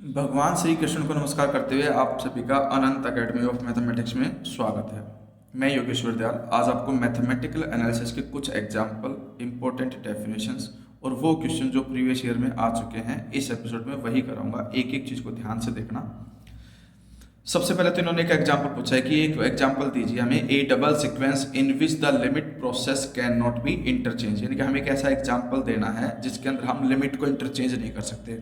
भगवान श्री कृष्ण को नमस्कार करते हुए आप सभी का अनंत अकेडमी ऑफ मैथमेटिक्स में स्वागत है। मैं योगेश्वर दयाल आज आपको मैथमेटिकल एनालिसिस के कुछ एग्जाम्पल, इंपॉर्टेंट डेफिनेशंस और वो क्वेश्चन जो प्रीवियस ईयर में आ चुके हैं इस एपिसोड में वही कराऊंगा। एक एक चीज़ को ध्यान से देखना। सबसे पहले तो इन्होंने एक एग्जाम्पल पूछा है कि एक एग्जाम्पल दीजिए हमें A double sequence in which the limit process can not be interchange, यानी कि हमें एक ऐसा एग्जाम्पल देना है जिसके अंदर हम लिमिट को इंटरचेंज नहीं कर सकते।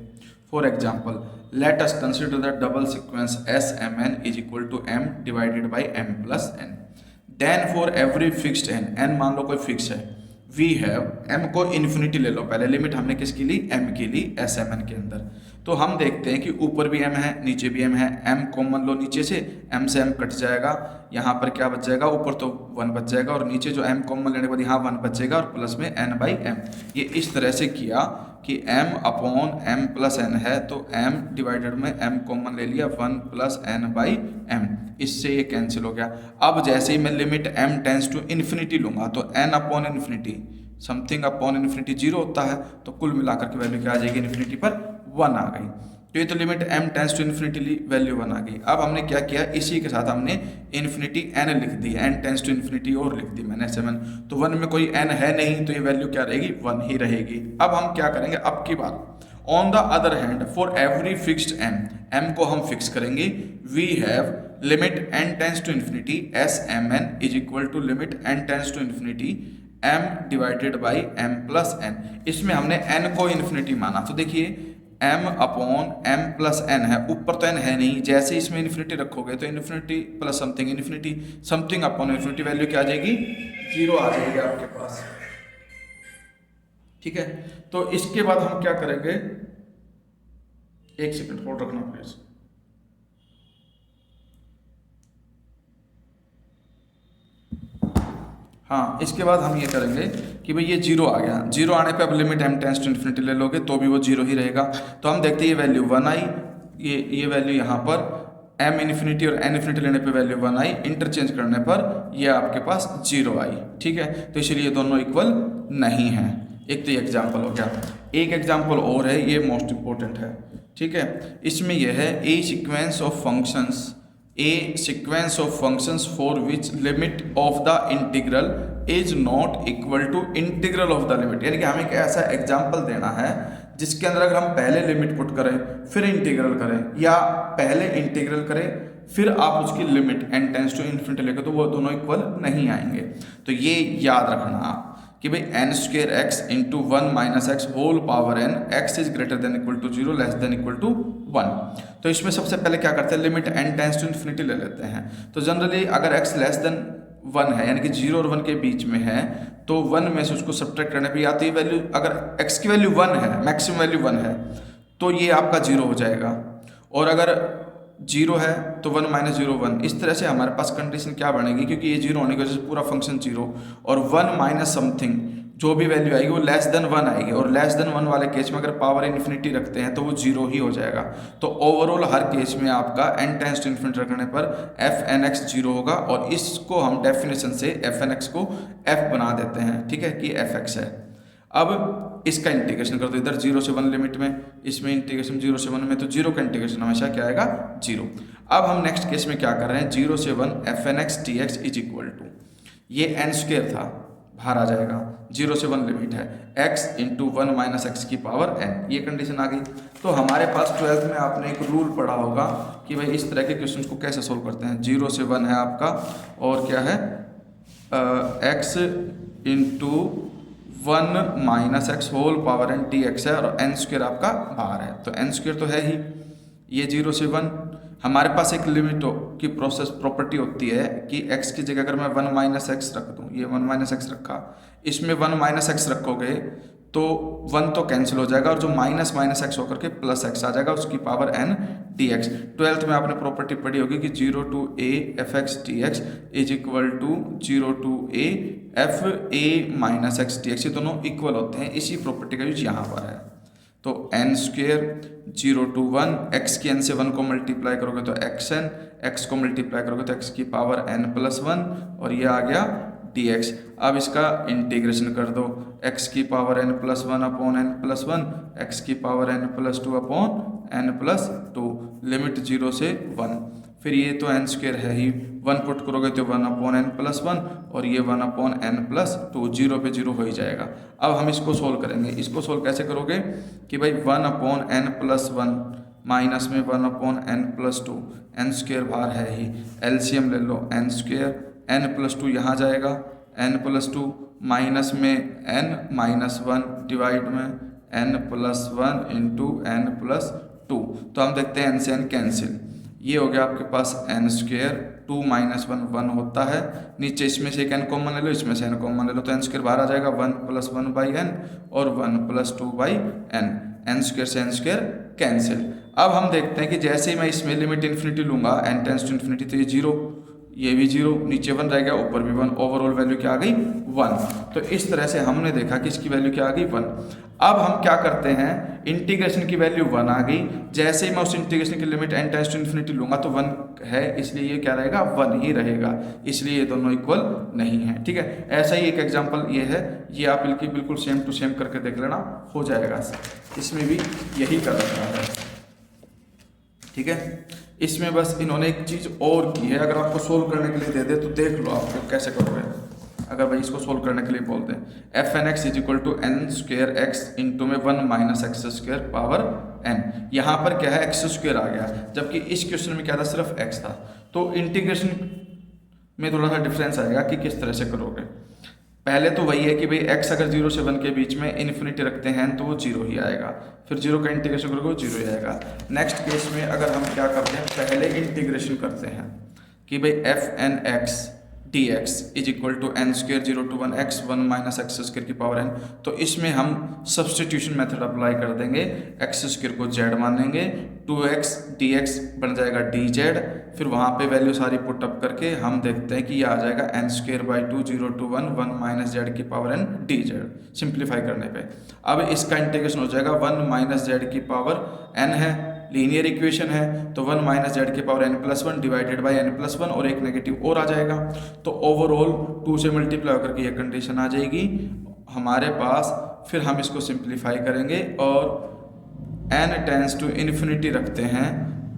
For example let us consider the double sequence S M N is equal to M divided by M plus N. Then for every fixed N, N मान लो कोई फिक्स है, वी हैव एम को infinity ले लो, पहले limit हमने किसकी ली, एम की ली एस एम एन के अंदर। तो हम देखते हैं कि ऊपर भी एम है नीचे भी एम है, एम कॉमन लो नीचे से, एम से एम कट जाएगा, यहाँ पर क्या बच जाएगा, ऊपर तो वन बच जाएगा और नीचे जो एम कॉमन लेने के बाद यहाँ वन बचेगा और प्लस में एन बाई एम। ये इस तरह से किया कि m upon M plus N है तो m डिवाइडेड में m कॉमन ले लिया, one plus N by M, इससे ये कैंसिल हो गया। अब जैसे ही मैं limit m tends to infinity लूंगा तो n upon infinity something upon infinity zero होता है, तो कुल मिलाकर के वैल्यू क्या आ जाएगी, इन्फिनिटी पर वन आ गई। तो ये तो limit m tends to infinity value one आ गई। अब हमने क्या किया, इसी के साथ हमने इन्फिनिटी n लिख दी, n टेंस टू इन्फिनिटी और लिख दी मैंने 7, तो वन में कोई n है नहीं तो ये वैल्यू क्या रहेगी, वन ही रहेगी। अब हम क्या करेंगे, अब की बात on the other hand for every fixed m को हम फिक्स करेंगे, we have limit n tends to infinity S M N is equal to limit n tends to infinity m divided by m plus n। इसमें हमने n को infinity माना, तो देखिए m upon m plus n है, ऊपर तो n है नहीं, जैसे इसमें इन्फिनिटी रखोगे तो infinity plus something infinity something upon infinity value क्या आ जाएगी, जीरो आ जाएगी आपके पास। ठीक है, तो इसके बाद हम क्या करेंगे, एक सेकंड होल्ड रखना प्लीज। हाँ, इसके बाद हम ये करेंगे कि भाई ये जीरो आ गया, जीरो आने पे अब limit m tends to infinity ले लोगे तो भी वो जीरो ही रहेगा। तो हम देखते हैं ये वैल्यू वन आई, ये वैल्यू यहाँ पर m इन्फिनिटी और n इन्फिनिटी लेने पे वैल्यू वन आई, इंटरचेंज करने पर ये आपके पास जीरो आई। ठीक है, तो इसलिए दोनों इक्वल नहीं है। एक तो ये एग्जाम्पल हो गया, एक एग्जाम्पल और है, ये मोस्ट इंपॉर्टेंट है। ठीक है, इसमें यह है a sequence of functions, a sequence of functions for which limit of the integral is not equal to integral of the limit, यानी कि हमें एक ऐसा एग्जाम्पल देना है जिसके अंदर अगर हम पहले लिमिट पुट करें फिर इंटीग्रल करें, या पहले इंटीग्रल करें फिर आप उसकी limit n tends to infinity लेकर, तो वो दोनों इक्वल नहीं आएंगे। तो ये याद रखना आप कि भाई N square X into one minus X whole power N, x is greater than equal to zero less than equal to one. तो इसमें सबसे पहले क्या करते हैं, limit N tends to infinity ले लेते हैं। तो जनरली अगर एक्स लेस देन वन है, यानी कि जीरो और वन के बीच में है, तो वन में से उसको सब्ट्रैक्ट करने पर आती है वैल्यू, अगर एक्स की वैल्यू वन है, मैक्सिमम वैल्यू वन है, तो ये आपका जीरो हो जाएगा। और अगर जीरो है तो वन माइनस जीरो वन, इस तरह से हमारे पास कंडीशन क्या बनेगी, क्योंकि ये जीरो होने की वजह से पूरा फंक्शन जीरो, और वन माइनस समथिंग जो भी वैल्यू आएगी वो लेस देन वन आएगी, और लेस देन वन वाले केस में अगर पावर इन्फिनिटी रखते हैं तो वो जीरो ही हो जाएगा। तो ओवरऑल हर केस में आपका n टेंस टू इन्फिनिटी रखने पर एफ एन एक्स जीरो होगा, और इसको हम डेफिनेशन से एफ एन एक्स को f बना देते हैं। ठीक है, कि एफ एक्स है। अब इसका इंटीग्रेशन कर दो, इधर जीरो से वन लिमिट में, इसमें इंटीग्रेशन जीरो से वन में, तो जीरो का इंटीग्रेशन हमेशा क्या आएगा, जीरो। अब हम नेक्स्ट केस में क्या कर रहे हैं, जीरो से one F N X T X is equal to, ये एन स्क्वेयर था बाहर आ जाएगा, जीरो से वन लिमिट है, X into one minus X की पावर एन, ये कंडीशन आ गई। तो हमारे पास 12th में आपने एक रूल पढ़ा होगा कि भाई इस तरह के क्वेश्चन को कैसे सोल्व करते हैं। जीरो से वन है आपका, और क्या है, X into one minus X whole power N T X है, और एन स्क्वेयर आपका बाहर है, तो एन स्क्वेयर तो है ही। ये जीरो से वन, हमारे पास एक लिमिट की प्रोसेस प्रॉपर्टी होती है कि x की जगह अगर मैं वन माइनस एक्स रख दूँ, ये वन माइनस एक्स रखा, इसमें वन माइनस एक्स रखोगे तो वन तो कैंसिल हो जाएगा, और जो माइनस माइनस एक्स होकर के प्लस एक्स आ जाएगा, उसकी power n D x. 12th में आपने प्रॉपर्टी पढ़ी होगी कि zero to A F X D X is equal to zero to A F A minus X D X, ये दोनों इक्वल होते हैं। इसी प्रॉपर्टी का यूज यहाँ पर है। तो N square zero to one, X की एन से वन को मल्टीप्लाई करोगे तो एक्स एन, एक्स को मल्टीप्लाई करोगे तो एक्स की पावर एन प्लस वन, और ये आ गया dx। अब इसका इंटीग्रेशन कर दो, x की power n plus one upon n plus one, X की power n plus two upon n plus two, limit 0 से 1। फिर ये तो n स्क्वेयर है ही, 1 पुट करोगे तो 1 अपॉन n प्लस वन, और ये 1 अपॉन n प्लस टू, 0 पे 0 हो ही जाएगा। अब हम इसको सोल्व करेंगे। इसको सोल्व कैसे करोगे कि भाई 1 upon n plus one minus में 1 upon n plus to, n square बाहर है ही, एलसीएम ले लो, n square, n plus to यहाँ जाएगा, n प्लस टू माइनस में n माइनस वन डिवाइड में n plus one into n plus to. तो हम देखते हैं n से n कैंसिल, ये हो गया आपके पास n स्क्वेयर, 2 माइनस वन 1 होता है, नीचे इसमें से एक n कॉमन ले लो, इसमें से n कॉमन ले लो, तो n स्क्वेयर बाहर आ जाएगा, 1 प्लस वन बाई n और 1 plus two by n, n square से n स्क्वेयर कैंसिल। अब हम देखते हैं कि जैसे ही मैं इसमें लिमिट इन्फिनिटी लूंगा, n टेंस टू इन्फिनिटी, तो ये 0, ये भी 0, नीचे 1 रह गया, ऊपर भी 1, ओवरऑल वैल्यू क्या आ गई 1। तो इस तरह से हमने देखा कि इसकी वैल्यू क्या आ गई 1। अब हम क्या करते हैं, इंटीग्रेशन की वैल्यू 1 आ गई, जैसे ही मैं उस इंटीग्रेशन की limit n tends to infinity लूंगा तो 1 है, इसलिए ये क्या रहेगा 1 ही रहेगा, इसलिए ये दोनों इक्वल नहीं है। ठीक है, ऐसा ही एक एग्जांपल ये है, ये आप बिल्कुल सेम टू सेम करके देख लेना, हो जाएगा। इसमें भी यही कर रखा है। ठीक है, इसमें बस इन्होंने एक चीज़ और की है, अगर आपको सोल्व करने के लिए दे दे तो देख लो आप कैसे करोगे। अगर भाई इसको सोल्व करने के लिए बोलते हैं F N x is equal to N square X into में 1 minus X square power N, यहाँ पर क्या है एक्स स्क्वेयर आ गया, जबकि इस क्वेश्चन में क्या था सिर्फ एक्स था। तो इंटीग्रेशन में थोड़ा सा डिफरेंस आएगा कि किस तरह से करोगे। पहले तो वही है कि भाई x अगर 0 से 1 के बीच में इन्फिनिटी रखते हैं तो वो 0 ही आएगा, फिर 0 का इंटीग्रेशन करोगे वो 0 ही आएगा। नेक्स्ट केस में अगर हम क्या करते हैं, पहले इंटीग्रेशन करते हैं कि भाई F N X D X is equal to N square 0 to 1 x 1 minus X square की पावर n। तो इसमें हम सब्सटीट्यूशन मेथड अप्लाई कर देंगे, एक्स स्क्वेयर को z मानेंगे, 2x dx बन जाएगा dz, फिर वहाँ पे वैल्यू सारी पुट अप करके हम देखते हैं कि ये आ जाएगा N square by 2 0 to 1 1 minus Z की पावर n dz, सिंप्लीफाई करने पे। अब इसका इंटीग्रेशन हो जाएगा 1 माइनस जेड की पावर n है, लीनियर इक्वेशन है, तो 1 माइनस जेड की power n plus one divided by n plus one, और एक नेगेटिव और आ जाएगा, तो ओवरऑल 2 से मल्टीप्लाई करके ये कंडीशन आ जाएगी हमारे पास। फिर हम इसको सिंप्लीफाई करेंगे और n टेंस टू इन्फिनिटी रखते हैं,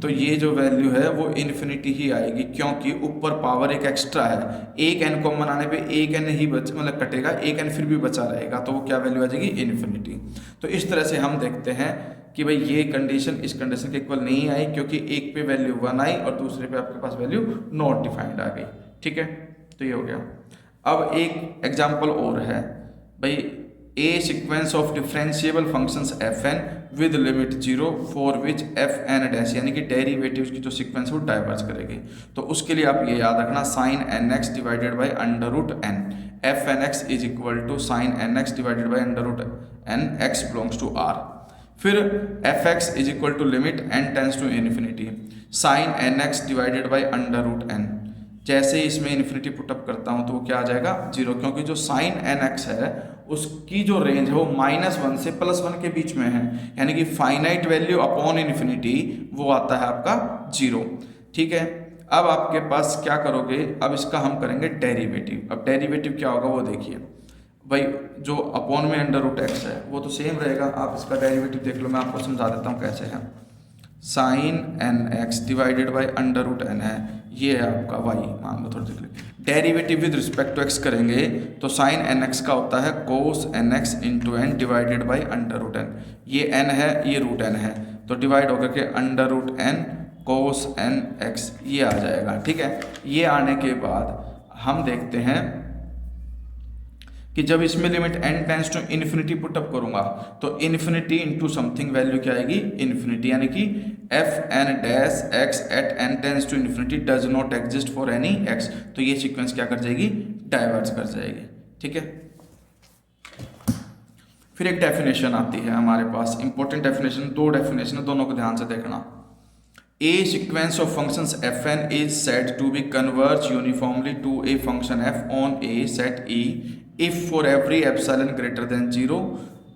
तो ये जो वैल्यू है वो इन्फिनिटी ही आएगी, क्योंकि ऊपर पावर एक एक्स्ट्रा है, एक n कॉमन आने पे एक n ही मतलब कटेगा, एक n फिर भी बचा रहेगा, तो वो क्या वैल्यू आ जाएगी इन्फिनिटी। तो इस तरह से हम देखते हैं कि भाई ये कंडीशन इस कंडीशन के इक्वल नहीं आई, क्योंकि एक पे वैल्यू 1 आई और दूसरे पे आपके पास वैल्यू नॉट डिफाइंड आ गई। ठीक है, तो ये हो गया। अब एक एग्जांपल और है भाई, a sequence of differentiable functions F N with limit 0 for which F N dash, यानी कि डेरिवेटिव्स की जो सीक्वेंस वो डाइवर्ज करेगी। तो उसके लिए आप ये याद रखना, sine N X divided by under root N, F N x is equal to sine N X divided by under root N, X belongs to R. फिर F X is equal to limit N tends to infinity sine N X divided by under root N. जैसे ही इसमें infinity put up करता हूँ तो वो क्या आ जाएगा 0, क्योंकि जो साइन एन एक्स है उसकी जो रेंज है वो -1 से +1 के बीच में है, यानी कि फाइनाइट वैल्यू अपॉन इन्फिनिटी वो आता है आपका 0। ठीक है, अब आपके पास क्या करोगे, अब इसका हम करेंगे डेरिवेटिव। अब डेरिवेटिव क्या होगा वो देखिए भाई, जो अपॉन में अंडर रूट एक्स है वो तो सेम रहेगा, आप इसका डेरिवेटिव देख लो, मैं आपको समझा देता हूँ कैसे है। Sine N X divided by under root N है, ये है आपका वाई, मान लो थोड़ी देख लो। Derivative with respect to X करेंगे तो साइन एन एक्स का होता है cos N X into N divided by under root N, ये एन है ये रूट एन है, तो डिवाइड होकर के under root N cos N X ये आ जाएगा। ठीक है, ये आने के बाद हम देखते हैं कि जब इसमें limit n tends to infinity put up करूंगा तो इन्फिनिटी इंटू समथिंग वैल्यू क्या आएगी इन्फिनिटी, यानी कि F N dash X at n tends to infinity does not exist for any x, तो ये सीक्वेंस क्या कर जाएगी डाइवर्ज कर जाएगी। ठीक है, फिर एक डेफिनेशन आती है हमारे पास, इंपॉर्टेंट डेफिनेशन, 2 डेफिनेशन, दोनों को ध्यान से देखना। A sequence of functions fn is said to be converge uniformly to a function f on a set E if for every epsilon greater than 0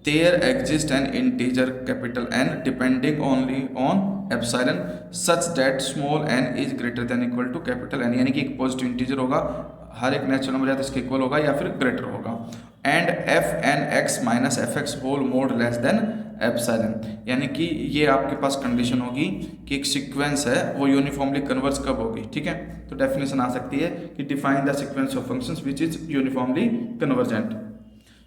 there exists an integer capital N depending only on epsilon such that small n is greater than equal to capital N, यानी कि एक positive integer होगा हर एक natural number या तो इसके equal होगा या फिर ग्रेटर होगा। And F N x minus F X whole mod less than epsilon, यानी कि ये आपके पास कंडीशन होगी कि एक सीक्वेंस है वो यूनिफॉर्मली कन्वर्ज कब होगी। ठीक है, तो डेफिनेशन आ सकती है कि define the sequence of functions which is uniformly convergent.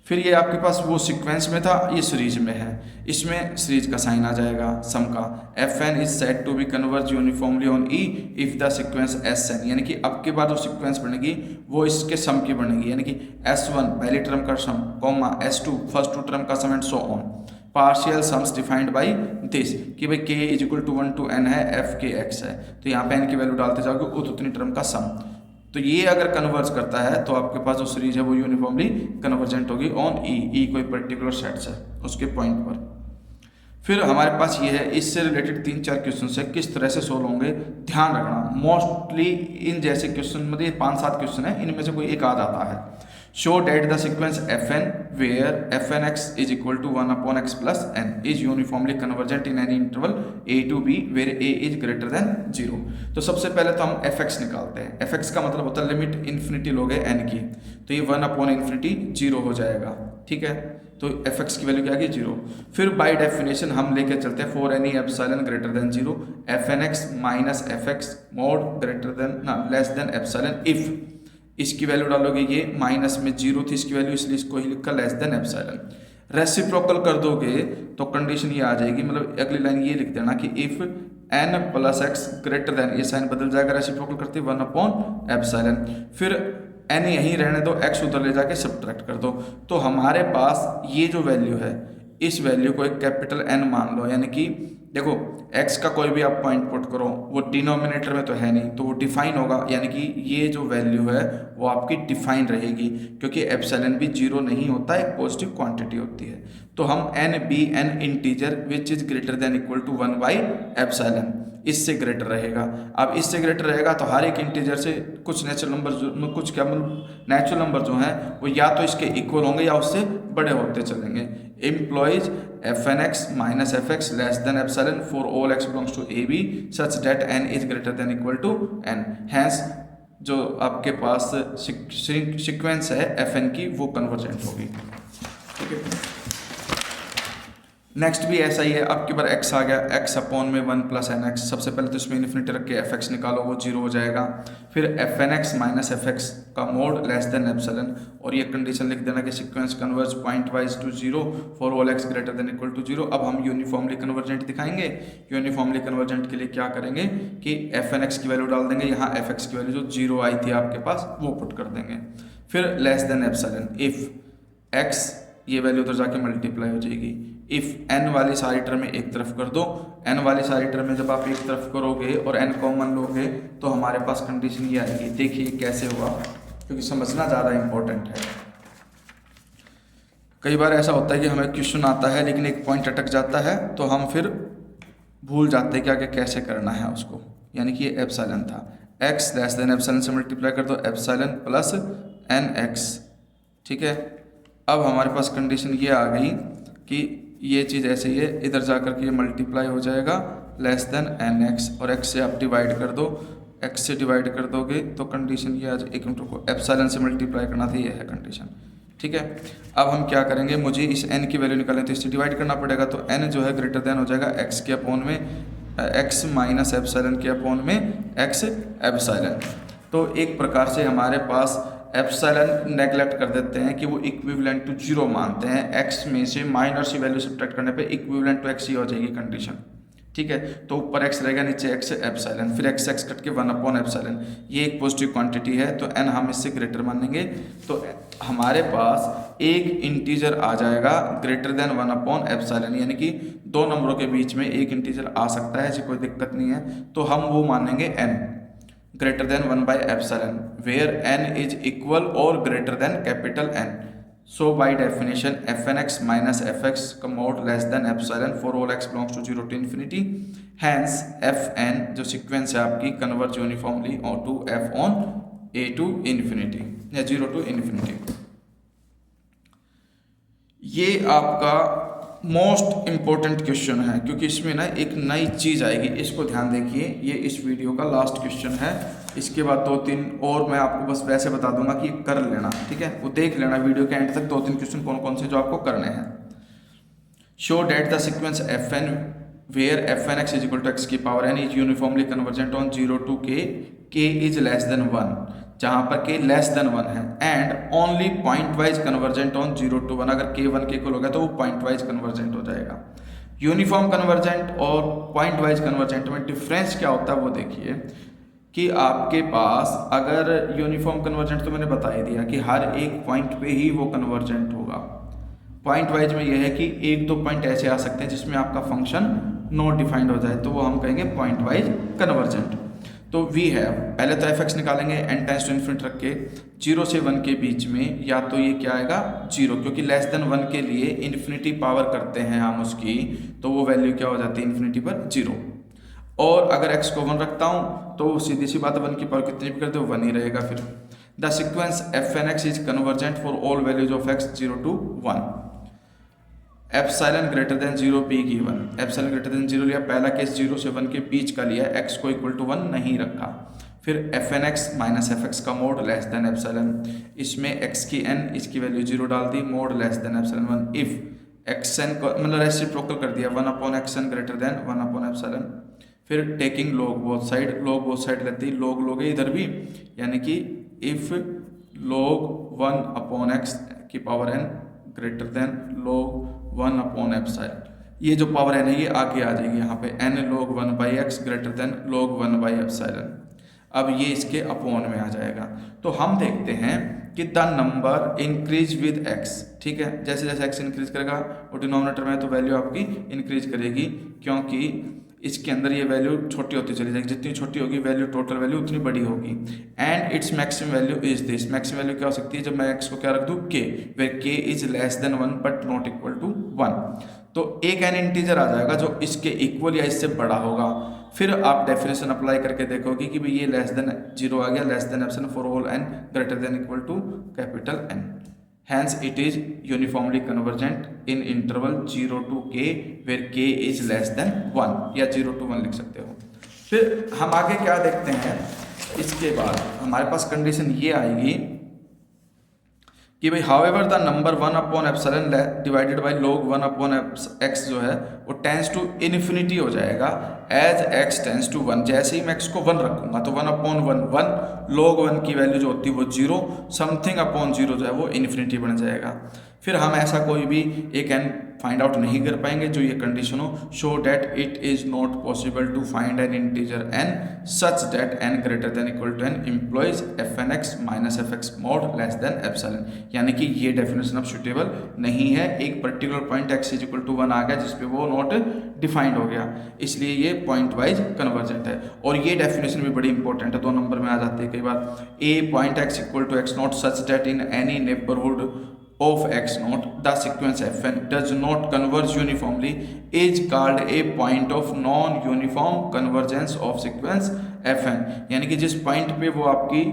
फिर ये आपके पास वो सीक्वेंस में था, ये सीरीज में है, इसमें सीरीज का साइन आ जाएगा सम का। F N is said to be converge uniformly on E if the sequence S N, यानी कि अब के बाद जो सीक्वेंस बनेगी वो इसके सम की बनेगी, यानी कि S1 पहली टर्म का sum comma S2 first two term का sum and so on. Partial sums defined by this कि भाई k is equal to 1 to n है, f k x है, तो यहाँ पे n की वैल्यू डालते जाओगे उतनी टर्म का सम। तो ये अगर कन्वर्ज करता है तो आपके पास जो सीरीज है वो यूनिफॉर्मली कन्वर्जेंट होगी ऑन ई कोई पर्टिकुलर सेट्स है उसके पॉइंट पर। फिर हमारे पास ये है, इससे रिलेटेड 3-4 क्वेश्चन है, किस तरह से सोल्व होंगे ध्यान रखना। मोस्टली इन जैसे क्वेश्चन मतलब 5-7 क्वेश्चन है, इनमें से कोई एक आ जाता है। Show that the sequence F N where F N x is equal to 1/x plus n is uniformly convergent in any interval a to b where a is greater than 0। तो सबसे पहले तो हम एफ एक्स निकालते हैं। F x का मतलब होता है लिमिट इन्फिनिटी लोगे n की, तो ये 1/∞ 0 हो जाएगा। ठीक है, तो एफ एक्स की वैल्यू क्या आ गई 0। फिर बाय डेफिनेशन हम लेके चलते हैं for any epsilon greater than 0 f N x minus F x mod greater than ना लेस देन एप्सिलॉन इफ, इसकी वैल्यू डालोगे, ये माइनस में 0 थी इसकी वैल्यू इसलिए इसको ही लिखा लेस देन एप्सिलॉन। रेसिप्रोकल कर दोगे तो कंडीशन ये आ जाएगी, मतलब अगली लाइन ये लिख देना कि if n plus x greater then, ये साइन बदल जाएगा रेसिप्रोकल करते 1/एप्सिलॉन। फिर n यहीं रहने दो, x उधर ले जाके सब्ट्रैक्ट कर दो। तो हमारे पास ये जो वैल्यू है इस वैल्यू को एक कैपिटल N मान लो, यानी कि देखो x का कोई भी आप पॉइंट पुट करो वो डिनोमिनेटर में तो है नहीं तो वो डिफाइन होगा, यानी कि ये जो वैल्यू है वो आपकी डिफाइन रहेगी क्योंकि एप्सिलॉन भी 0 नहीं होता, एक पॉजिटिव क्वांटिटी होती है। तो हम n B N integer which is greater than equal to 1/एप्सिलॉन, इससे ग्रेटर रहेगा। अब इससे ग्रेटर रहेगा तो हर एक इंटीजर से कुछ नेचुरल नंबर जो कुछ क्या मतलब नेचुरल नंबर जो हैं वो या तो इसके इक्वल होंगे या उससे बड़े होते चलेंगे। Implies f N x minus F x less than epsilon for all x belongs to a b such that n is greater than equal to n. Hence जो आपके पास सीक्वेंस है एफ एन की वो कन्वर्जेंट होगी। ठीक है, next भी ऐसा ही है। अब की बार x आ गया, x अपॉन में 1 प्लस एन एक्स, सबसे पहले तो इसमें इन्फिनिटी रख के एफ एक्स निकालो वो 0 हो जाएगा। फिर F N x minus F x का मोड लेस देन एप्सिलॉन, और ये कंडीशन लिख देना कि sequence converge pointwise to 0 for all x greater than equal to 0। अब हम यूनिफॉर्मली कन्वर्जेंट दिखाएंगे। यूनिफॉर्मली कन्वर्जेंट के लिए क्या करेंगे कि एफ एन एक्स की वैल्यू डाल देंगे, यहाँ एफ एक्स की वैल्यू जो 0 आई थी आपके पास वो पुट कर देंगे। फिर less than epsilon if x, ये वैल्यू उधर जाके मल्टीप्लाई हो जाएगी। इफ n वाली सारी टर्म एक तरफ कर दो, n वाली सारी टर्म जब आप एक तरफ करोगे और n कॉमन लोगे तो हमारे पास कंडीशन ये आएगी। देखिए कैसे हुआ, क्योंकि समझना ज़्यादा इंपॉर्टेंट है। कई बार ऐसा होता है कि हमें क्वेश्चन आता है लेकिन एक पॉइंट अटक जाता है तो हम फिर भूल जाते हैं कि आगे कैसे करना है उसको। यानी कि ये एप्सिलॉन था, x लेस देन एप्सिलॉन से मल्टीप्लाई कर दो एप्सिलॉन प्लस nx। ठीक है, अब हमारे पास कंडीशन ये आ गई कि ये चीज़ ऐसे ही है, इधर जाकर के ये मल्टीप्लाई हो जाएगा लेस देन nx, और x से आप डिवाइड कर दो, x से डिवाइड कर दोगे तो कंडीशन ये आ जाए, एक मिनट को एप्सिलॉन से मल्टीप्लाई करना था, ये है कंडीशन। ठीक है, अब हम क्या करेंगे, मुझे इस n की वैल्यू निकालें तो इससे डिवाइड करना पड़ेगा, तो n जो है ग्रेटर देन हो जाएगा x के अपॉन में x माइनस एप्सिलॉन के अपॉन में x एप्सिलॉन। तो एक प्रकार से हमारे पास एप्सिलॉन नेगलेक्ट कर देते हैं कि वो इक्विवेलेंट टू 0 मानते हैं, x में से माइनर सी वैल्यू सब्ट्रैक्ट करने पे इक्विवेलेंट टू x ही हो जाएगी कंडीशन। ठीक है, तो ऊपर x रहेगा नीचे x एप्सिलॉन, फिर x कट के 1/एप्सिलॉन, ये एक पॉजिटिव क्वांटिटी है तो n हम इससे ग्रेटर मानेंगे। तो हमारे पास एक इंटीजर आ जाएगा ग्रेटर देन 1/एप्सिलॉन, यानी कि दो नंबरों के बीच में एक इंटीजर आ सकता है, ऐसी कोई दिक्कत नहीं है। तो हम वो मानेंगे n greater than 1/एप्सिलॉन where n is equal or greater than capital N. So by definition fnx minus fx का mod less than epsilon for all x belongs to 0 to infinity. Hence fn जो sequence है आपकी converge uniformly to f on a to infinity या 0 to infinity। ये आपका most important question है, क्योंकि इसमें ना एक नई चीज़ आएगी, इसको ध्यान देखिए। ये इस वीडियो का लास्ट क्वेश्चन है। इसके बाद 2-3 और मैं आपको बस वैसे बता दूंगा कि कर लेना, ठीक है। वो देख लेना वीडियो के एंड तक, 2-3 क्वेश्चन कौन कौन से जो आपको करने हैं। Show that the sequence F N where F N x is equal to X की पावर एन is uniformly convergent on 0 to k is less than 1, जहां पर k लेस देन 1 है, and only point wise convergent on 0 to 1। अगर k 1 के equal हो गया तो वो पॉइंट वाइज कन्वर्जेंट हो जाएगा। यूनिफॉर्म कन्वर्जेंट और पॉइंट वाइज कन्वर्जेंट में डिफरेंस क्या होता है वो देखिए, कि आपके पास अगर यूनिफॉर्म कन्वर्जेंट तो मैंने बता ही दिया कि हर एक पॉइंट पे ही वो कन्वर्जेंट होगा। पॉइंट वाइज में यह है कि 1-2 पॉइंट ऐसे आ सकते हैं जिसमें आपका फंक्शन नॉट डिफाइंड हो जाए, तो वो हम कहेंगे पॉइंट वाइज कन्वर्जेंट। तो वी है, पहले तो एफ एक्स निकालेंगे n टेंड्स टू इन्फिनिट रख के 0 से 1 के बीच में, या तो ये क्या आएगा 0, क्योंकि लेस देन 1 के लिए इन्फिनिटी पावर करते हैं हम उसकी, तो वो वैल्यू क्या हो जाती है इन्फिनिटी पर 0। और अगर x को 1 रखता हूँ तो सीधी सी बात 1 की पावर कितनी भी कर दो 1 ही रहेगा। फिर the sequence f N x is convergent for all values of x 0 to 1। Epsilon greater than 0 be given, epsilon greater than 0 लिया, पहला केस 0 से 1 के बीच का लिया, x को इक्वल टू 1 नहीं रखा। फिर F N x minus F x का मोड लेस देन एप्सिलॉन, इसमें x की n इसकी वैल्यू 0 डाल दी, mod less than epsilon 1। If X N को मतलब रेसिप्रोकल कर दिया 1/xn ग्रेटर देन 1/एप्सिलॉन। फिर taking log both side, log both side लेती लॉग लोगे इधर भी, यानी कि इफ log 1/x की power n greater than log 1/एप्सिलॉन, ये जो पावर n है ये आगे आ जाएगी यहाँ पे, n log 1/x greater than log 1/एप्सिलॉन। अब ये इसके अपॉन में आ जाएगा। तो हम देखते हैं कि the number increase with x, ठीक है। जैसे जैसे x इंक्रीज करेगा और डिनोमिनेटर में तो वैल्यू आपकी इंक्रीज करेगी, क्योंकि इसके अंदर ये वैल्यू छोटी होती चली जाएगी, जितनी छोटी होगी वैल्यू टोटल वैल्यू उतनी बड़ी होगी। And its maximum value is this, maximum value क्या हो सकती है जब मैं x को क्या रख दूँ k, where k is less than 1 but not equal to 1। तो एक n इंटीजर आ जाएगा जो इसके इक्वल या इससे बड़ा होगा। फिर आप डेफिनेशन अप्लाई करके देखोगे कि भाई ये लेस देन 0 आ गया, less than epsilon for all n greater than equal to capital N। Hence it is uniformly convergent in interval 0 to k where k is less than 1, या 0 to 1 लिख सकते हो। फिर हम आगे क्या देखते हैं, इसके बाद हमारे पास कंडीशन ये आएगी कि भाई हाउएवर द नंबर 1/एप्सिलॉन डिवाइडेड बाय log 1/x जो है वो टेंस टू इन्फिनिटी हो जाएगा एज x टेंस टू 1। जैसे ही मैं x को 1 रखूंगा तो 1/1 log 1 की वैल्यू जो होती है वो 0, समथिंग अपॉन 0 जो है वो इन्फिनिटी बन जाएगा। फिर हम ऐसा कोई भी एक n फाइंड आउट नहीं कर पाएंगे जो ये कंडीशन हो। Show that it is not possible to find an integer n such that n greater than equal to n implies f N x minus F x mod less than epsilon, यानी कि ये definition अब suitable नहीं है। एक particular point x is equal to 1 आ गया जिसपे वो नॉट डिफाइंड हो गया, इसलिए ये पॉइंट वाइज कन्वर्जेंट है। और ये डेफिनेशन भी बड़ी इंपॉर्टेंट है, 2 नंबर में आ जाती है कई बार। A point x equal to x naught such that in any neighbourhood of x naught the sequence fn does not converge uniformly is called a point of non-uniform convergence of sequence fn, यानी कि जिस point पे वो आपकी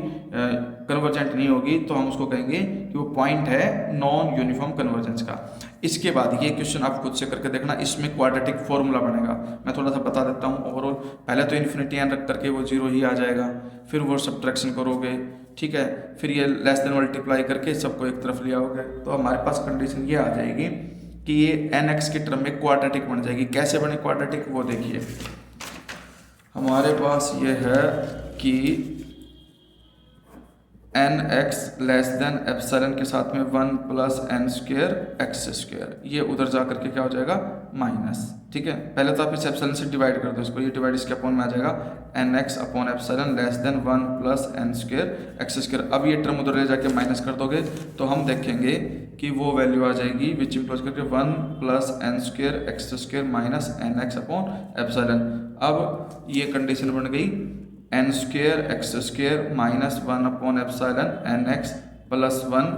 convergent नहीं होगी तो हम उसको कहेंगे कि वो पॉइंट है नॉन यूनिफॉर्म कन्वर्जेंस का। इसके बाद ये क्वेश्चन आप खुद से करके देखना, इसमें क्वाड्रेटिक फॉर्मूला बनेगा। मैं थोड़ा सा बता देता हूँ ओवरऑल। पहले तो इन्फिनिटी n रख करके वो 0 ही आ जाएगा, फिर वो सब्ट्रैक्शन करोगे, ठीक है, फिर ये लेस देन मल्टीप्लाई करके सबको एक तरफ ले आओगे, तो हमारे पास कंडीशन ये आ जाएगी कि ये nx के टर्म में क्वाड्रेटिक बन जाएगी। कैसे बने क्वाड्रेटिक वो देखिए, हमारे पास ये है कि nx लेस देन एप्सिलॉन के साथ में 1 plus n square X square, ये उधर जा करके क्या हो जाएगा माइनस, ठीक है। पहले तो आप इस एप्सिलॉन से डिवाइड कर दो इसको, ये डिवाइड इसके अपॉन में आ जाएगा nx upon epsilon less than 1 plus n square X square. अब ये टर्म उधर ले जाके माइनस कर दोगे तो हम देखेंगे कि वो वैल्यू आ जाएगी विच इम्प्लाइज करके 1 plus n square X square minus nx upon epsilon. अब ये कंडीशन बन गई n square X square minus 1/एप्सिलॉन nx प्लस 1।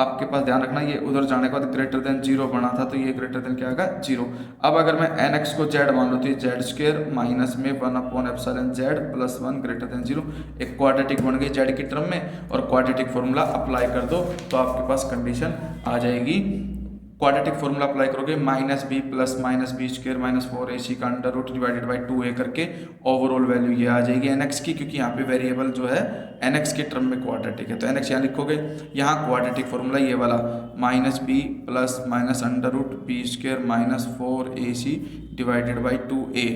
आपके पास ध्यान रखना ये उधर जाने के बाद ग्रेटर देन 0 बना था, तो ये ग्रेटर देन क्या आएगा 0। अब अगर मैं nx को z मान लो तो ये z स्क्वायर माइनस में 1/एप्सिलॉन z प्लस 1 ग्रेटर देन 0, एक क्वाड्रेटिक बन गई z की टर्म में। और क्वाड्रेटिक फॉर्मूला अप्लाई कर दो तो आपके पास कंडीशन आ जाएगी क्वाड्रेटिक फॉर्मूला अप्लाई करोगे minus b plus minus b square minus 4ac का under root divided by 2a करके ओवरऑल वैल्यू ये आ जाएगी nx की, क्योंकि यहाँ पे वेरिएबल जो है nx के टर्म में क्वाड्रेटिक है, तो nx यहाँ लिखोगे। यहाँ क्वाड्रेटिक फॉर्मूला ये वाला minus b plus minus under root b square minus 4ac divided by 2a,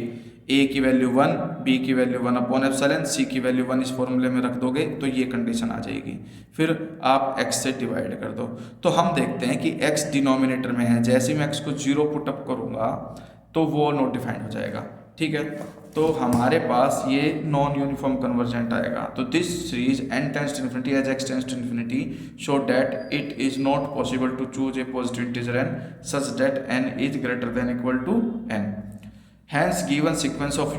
a की वैल्यू 1, b की वैल्यू 1 अपॉन एप्सिलॉन, c की वैल्यू 1 इस फॉर्मूले में रख दोगे तो ये कंडीशन आ जाएगी। फिर आप x से डिवाइड कर दो, तो हम देखते हैं कि x डिनोमिनेटर में है, जैसे मैं x को 0 पुट अप करूँगा तो वो नॉट डिफाइंड हो जाएगा, ठीक है। तो हमारे पास ये नॉन यूनिफॉर्म कन्वर्जेंट आएगा। तो this series n tends to infinity as x tends to infinity show that it is not possible to choose a positive integer n such that n is greater than equal to n। Hence, given sequence of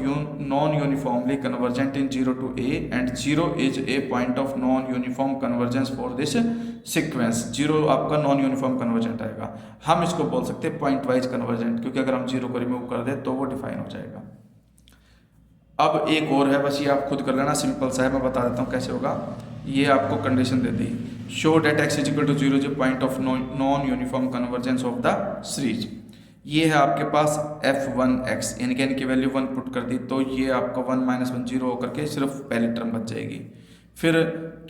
non-uniformly convergent in 0 to a and 0 is a point of non-uniform convergence for this sequence। 0 आपका non-uniform convergent आएगा, हम इसको बोल सकते हैं point wise convergent, क्योंकि अगर हम 0 को रिमूव कर दें तो वो डिफाइन हो जाएगा। अब एक और है, बस ये आप खुद कर लेना, सिंपल सा है, मैं बता देता हूँ कैसे होगा। ये आपको कंडीशन दे दी, show that x is equal to 0 is point of non uniform convergence of the series. ये है आपके पास f1x, यानी कि n की वैल्यू 1 पुट कर दी तो ये आपका 1 माइनस 1 0 होकर के सिर्फ पहली टर्म बच जाएगी। फिर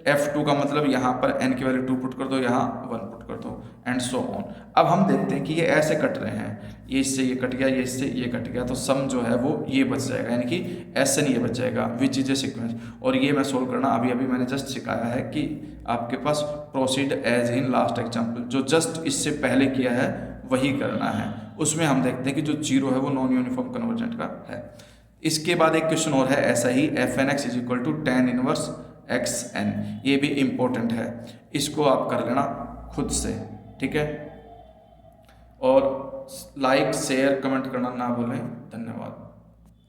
f2 का मतलब यहाँ पर n की वैल्यू 2 पुट कर दो, यहाँ 1 पुट कर दो, एंड सो ऑन। अब हम देखते हैं कि ये ऐसे कट रहे हैं, ये इससे ये कट गया, ये इससे ये कट गया, तो सम जो है वो ये बच जाएगा, यानी कि SN ये बच जाएगा, विच इज ए सीक्वेंस। और ये मैं सोल्व करना अभी अभी मैंने जस्ट सिखाया है कि आपके पास proceed as in last example, जो जस्ट इससे पहले किया है वही करना है। उसमें हम देखते हैं कि जो 0 है वो नॉन यूनिफॉर्म कन्वर्जेंट का है। इसके बाद एक क्वेश्चन और है ऐसा ही, fnx is equal to tan inverse xn, ये भी इम्पोर्टेंट है, इसको आप कर लेना खुद से, ठीक है। और लाइक शेयर कमेंट करना ना भूलें। धन्यवाद।